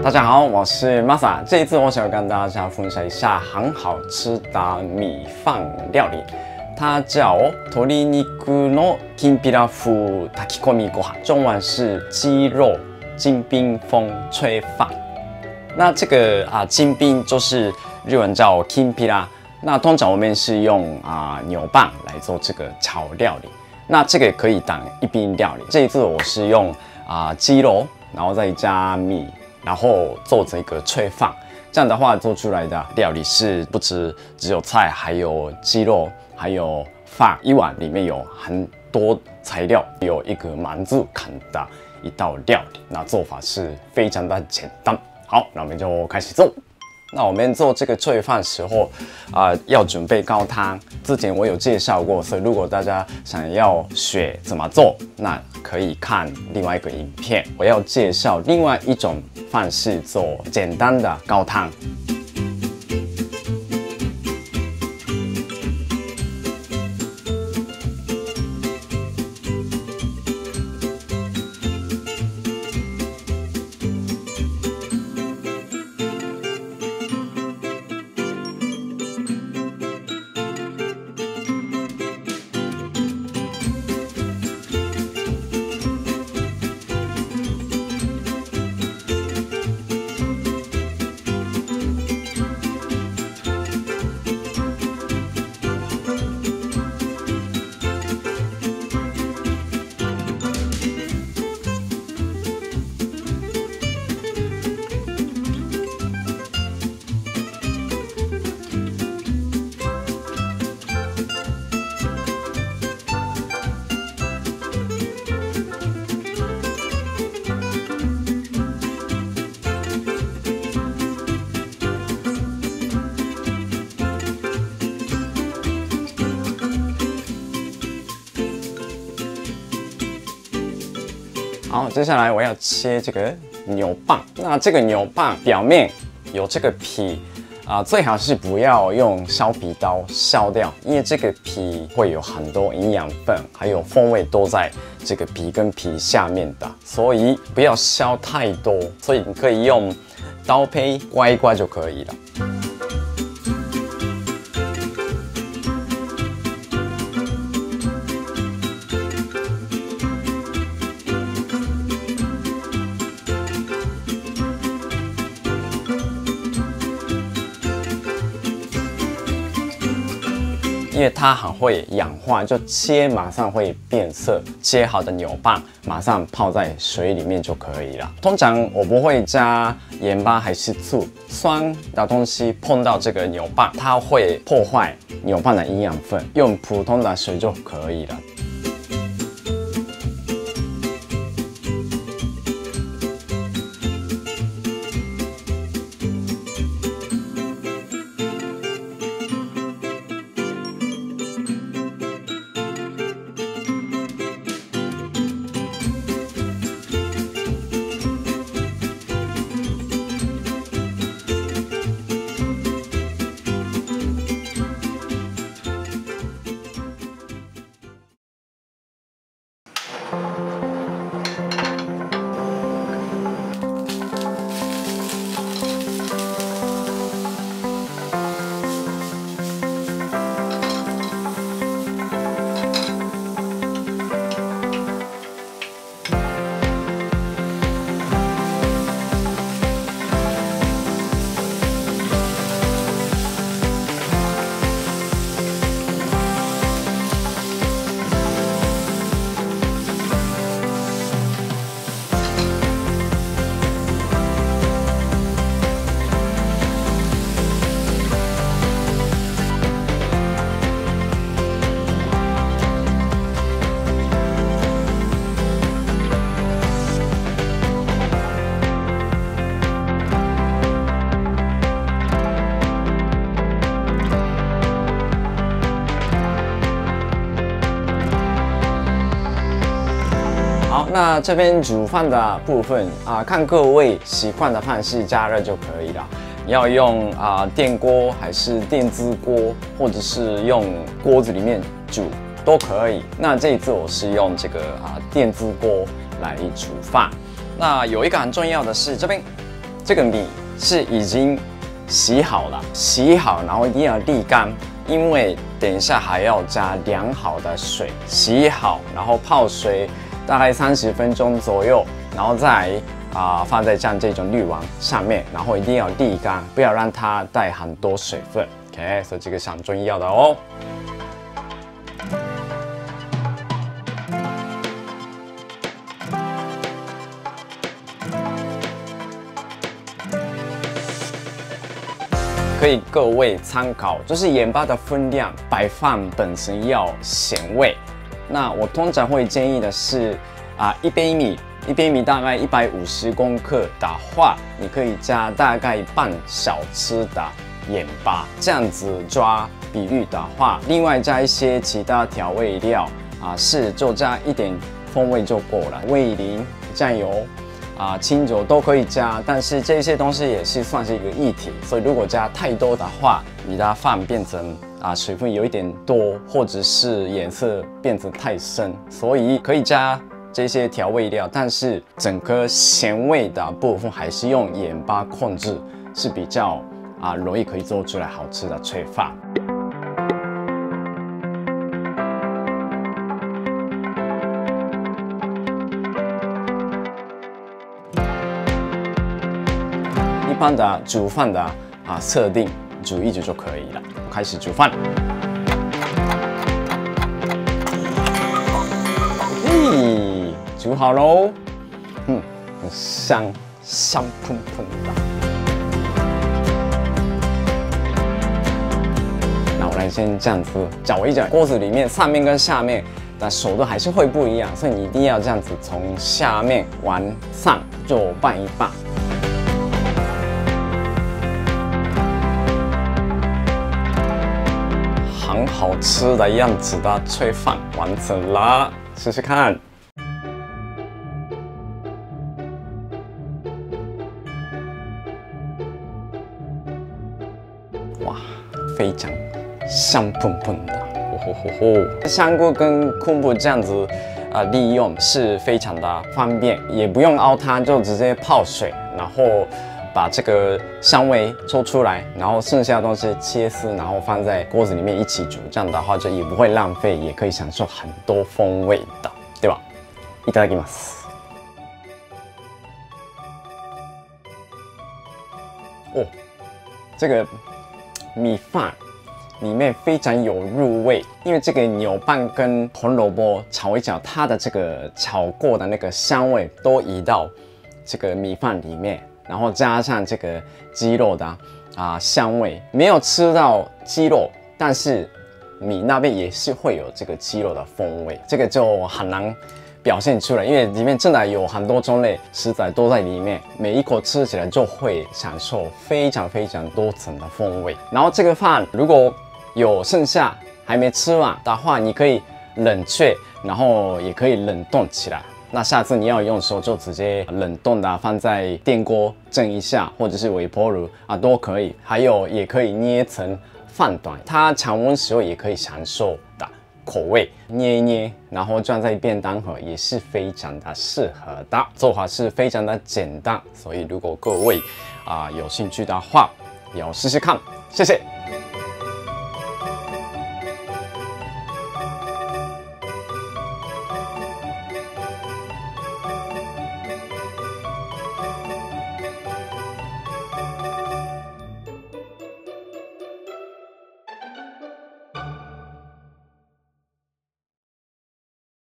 大家好，我是 Masa。这一次我想跟大家分享一下很好吃的米饭料理，它叫鶏肉のきんぴら風炊き込みご飯，中文是鸡肉金冰风炊饭。那这个金冰就是日文叫 kinpira， 那通常我们是用牛蒡来做这个炒料理。那这个可以当一冰料理。这一次我是用鸡肉，然后再加米，然后做这个炊饭。这样的话做出来的料理是不只有菜，还有鸡肉，还有饭。一碗里面有很多材料，有一个满足感的一道料理。那做法是非常的简单。好，那我们就开始做。那我们做这个炊饭时候，要准备高汤。之前我有介绍过，所以如果大家想要学怎么做，那可以看另外一个影片。我要介绍另外一种方式做简单的高汤。好，接下来我要切这个牛蒡。那这个牛蒡表面有这个皮最好是不要用削皮刀削掉，因为这个皮会有很多营养分，还有风味都在这个皮跟皮下面的，所以不要削太多。所以你可以用刀片刮一刮就可以了。因为它很会氧化，就切马上会变色。切好的牛蒡马上泡在水里面就可以了。通常我不会加盐巴还是醋，酸的东西碰到这个牛蒡，它会破坏牛蒡的营养分。用普通的水就可以了。好，那这边煮饭的部分看各位习惯的方式加热就可以了。你要用电锅还是电子锅，或者是用锅子里面煮都可以。那这一次我是用这个电子锅来煮饭。那有一个很重要的是，这边这个米是已经洗好了，然后一定要沥干，因为等一下还要加凉好的水，洗好，然后泡水大概30分钟左右，然后再放在像这种滤网上面，然后一定要沥干，不要让它带很多水分。OK， 所以这个是很重要的哦。可以各位参考，就是盐巴的分量，白饭本身要咸味。那我通常会建议的是，1杯米大概150公克的话，你可以加大概半小匙的盐巴，这样子抓比率的话，另外加一些其他调味料就加一点风味就够了，味淋、酱油。清酒都可以加，但是这些东西也是算是一个液体，所以如果加太多的话，你的饭变成水分有一点多，或者是颜色变成太深，所以可以加这些调味料，但是整个咸味的部分还是用盐巴控制，是比较容易可以做出来好吃的炊饭。一般的煮饭的设定，煮一煮就可以了。开始煮饭。嘿，煮好喽。很香，香喷喷的。那我来先这样子搅一搅，锅子里面上面跟下面的手都还是会不一样，所以你一定要这样子从下面往上就拌一拌。很好吃的样子的炊饭完成了，试试看。哇，非常香喷喷的，香菇跟昆布这样子利用是非常的方便，也不用熬汤，就直接泡水，然后把这个香味抽出来，然后剩下的东西切丝，然后放在锅子里面一起煮，这样的话就也不会浪费，也可以享受很多风味的，对吧？いただきます。哦，这个米饭里面非常有入味，因为这个牛蒡跟红萝卜炒一炒，它的这个炒过的那个香味都移到这个米饭里面。然后加上这个鸡肉的香味，没有吃到鸡肉，但是米那边也是会有这个鸡肉的风味，这个就很难表现出来，因为里面真的有很多种类食材都在里面，每一口吃起来就会享受非常非常多层的风味。然后这个饭如果有剩下还没吃完的话，你可以冷却，然后也可以冷冻起来。那下次你要用的时候，就直接冷冻的放在电锅蒸一下，或者是微波炉都可以。还有也可以捏成饭团，它常温时候也可以享受的口味，捏一捏，然后装在便当盒也是非常的适合的。做法是非常的简单，所以如果各位有兴趣的话，也要试试看。谢谢。